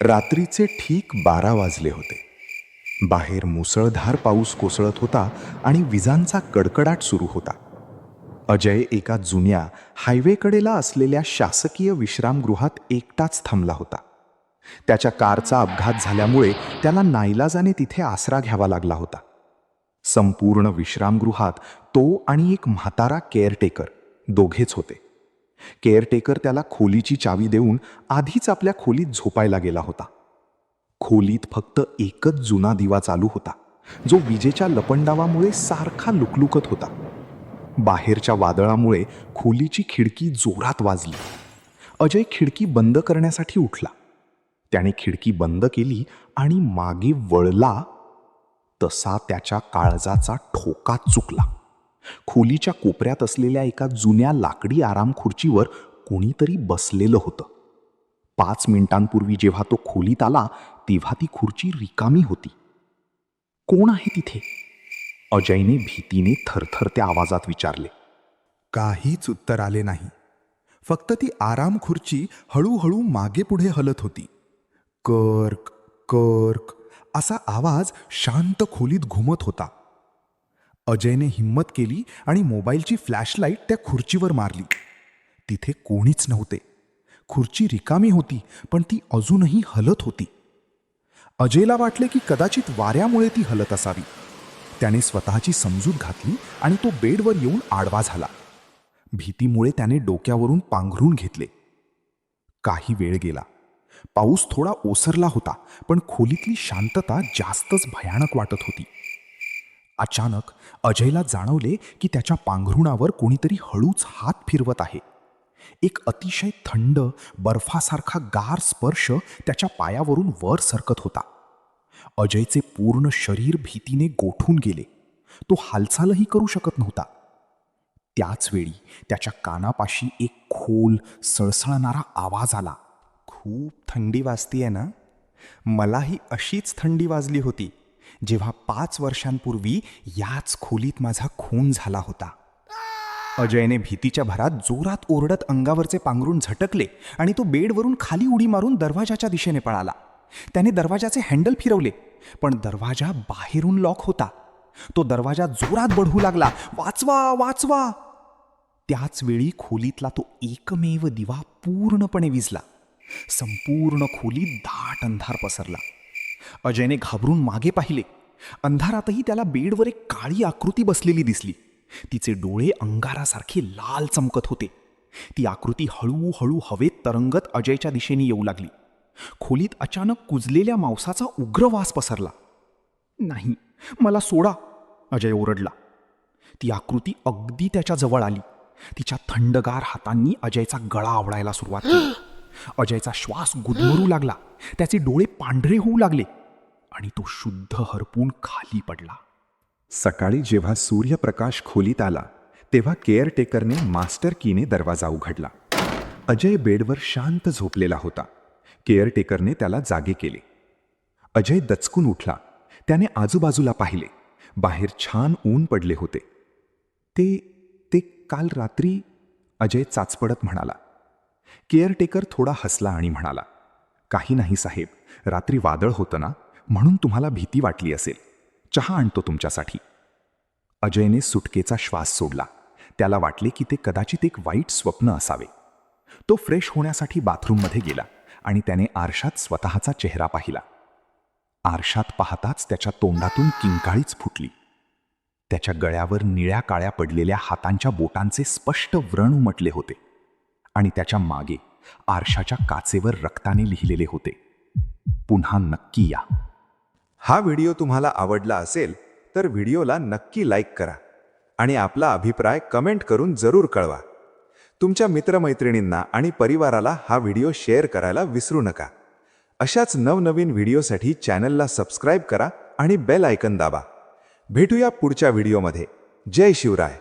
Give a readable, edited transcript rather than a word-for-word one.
रात्रीचे ठीक 12 वाजले होते. बाहेर मुसळधार पाऊस कोसळत होता आणि विजांचा कडकडाट सुरू होता. अजय एका जुन्या हायवेकडेला असलेल्या शासकीय विश्रामगृहात एकटाच थांबला होता. त्याच्या कारचा अपघात झाल्यामुळे त्याला नाईलाजाने तिथे आसरा घ्यावा लागला होता. संपूर्ण विश्रामगृहात तो आणि एक म्हातारा केअरटेकर दोघेच होते. केअरटेकर त्याला खोलीची चावी देऊन आधीच आपल्या खोलीत झोपायला गेला होता. खोलीत फक्त एकच जुना दिवा चालू होता, जो विजेच्या लपंडावामुळे सारखा लुकलुकत होता. बाहेरच्या वादळामुळे खोलीची खिडकी जोरात वाजली. अजय खिडकी बंद करण्यासाठी उठला. त्याने खिडकी बंद केली आणि मागे वळला तसा त्याच्या काळजाचा ठोका चुकला. खोलीच्या कोपऱ्यात असलेल्या एका जुन्या लाकडी आराम खुर्चीवर कोणीतरी बसलेलं होतं. 5 मिनिटांपूर्वी जेव्हा तो खोलीत आला तेव्हा ती खुर्ची रिकामी होती. कोण आहे तिथे? अजयने भीतीने थरथरत्या आवाजात विचारले. काहीच उत्तर आले नाही. फक्त ती आराम खुर्ची हळूहळू मागे पुढे हलत होती. कर्क कर्क असा आवाज शांत खोलीत घुमत होता. अजयने हिम्मत केली आणि मोबाईलची फ्लॅशलाईट त्या खुर्चीवर मारली. तिथे कोणीच नव्हते. खुर्ची रिकामी होती, पण ती अजूनही हलत होती. अजयला वाटले की कदाचित वाऱ्यामुळे ती हलत असावी. त्याने स्वतःची समजूत घातली आणि तो बेडवर येऊन आडवा झाला. भीतीमुळे त्याने डोक्यावरून पांघरून घेतले. काही वेळ गेला. पाऊस थोडा ओसरला होता, पण खोलीतली शांतता जास्तच भयानक वाटत होती. अचानक अजयला जाणवले की त्याच्या पांघरुणावर कोणीतरी हळूच हात फिरवत आहे. एक अतिशय थंड बर्फासारखा गार स्पर्श त्याच्या पायावरून वर सरकत होता. अजयचे पूर्ण शरीर भीतीने गोठून गेले. तो हालचालही करू शकत नव्हता. त्याच वेळी त्याच्या कानापाशी एक खोल सळसळणारा आवाज आला. खूप थंडी वाजतीये ना? मलाही अशीच थंडी वाजली होती जेव्हा 5 वर्षांपूर्वी याच खोलीत माझा खून झाला होता. अजयने भीतीच्या भरात जोरात ओरडत अंगावरचे पांघरून झटकले आणि तो बेडवरून खाली उडी मारून दरवाजाच्या दिशेने पळाला. त्याने दरवाजाचे हँडल फिरवले, पण दरवाजा बाहेरून लॉक होता. तो दरवाजा जोरात बढवू लागला, वाचवा वाचवा. त्याच वेळी खोलीतला तो एकमेव दिवा पूर्णपणे विझला. संपूर्ण खोलीत दाट अंधार पसरला. अजयने घाबरून मागे पाहिले. अंधारातही त्याला बेडवर एक काळी आकृती बसलेली दिसली. तिचे डोळे अंगारासारखे लाल चमकत होते. ती आकृती हळूहळू हवेत तरंगत अजयच्या दिशेने येऊ लागली. खोलीत अचानक कुजलेल्या मांसाचा उग्र वास पसरला. नाही, मला सोडा, अजय ओरडला. ती आकृती अगदी त्याच्या जवळ आली. तिच्या थंडगार हातांनी अजयचा गळा आवळायला सुरुवात केली. अजयचा श्वास गुदमरू लागला. त्याचे डोळे पांढरे होऊ लागले आणि तो शुद्ध हरपून खाली पडला. सकाळी जेव्हा सूर्यप्रकाश खोलीत आला तेव्हा केअरटेकरने मास्टर कीने दरवाजा उघडला. अजय बेडवर शांत झोपलेला होता. केअरटेकरने त्याला जागे केले. अजय दचकून उठला. त्याने आजूबाजूला पाहिले. बाहेर छान ऊन पडले होते. ते काल रात्री, अजय चाचपडत म्हणाला. केअरटेकर थोडा हसला आणि म्हणाला, काही नाही साहेब, रात्री वादळ होतं ना, म्हणून तुम्हाला भीती वाटली असेल. चहा आणतो तुमच्यासाठी. अजयने सुटकेचा श्वास सोडला. त्याला वाटले की ते कदाचित एक वाईट स्वप्न असावे. तो फ्रेश होण्यासाठी बाथरूममध्ये गेला आणि त्याने आरशात स्वतःचा चेहरा पाहिला. आरशात पाहताच त्याच्या तोंडातून किंकाळीच फुटली. त्याच्या गळ्यावर निळ्या काळ्या पडलेल्या हातांच्या बोटांचे स्पष्ट व्रण उमटले होते आणि त्याच्या मागे आरशाच्या काचेवर रक्ताने लिहिलेले होते, पुन्हा नक्की या. हा व्हिडिओ तुम्हाला आवडला असेल तर व्हिडिओला नक्की लाईक करा आणि आपला अभिप्राय कमेंट करून जरूर कळवा. तुमच्या मित्रमैत्रिणींना आणि परिवाराला हा व्हिडिओ शेअर करायला विसरू नका. अशाच नवनवीन व्हिडिओसाठी चॅनलला सबस्क्राईब करा आणि बेल आयकन दाबा. भेटूया पुढच्या व्हिडिओमध्ये. जय शिवराय.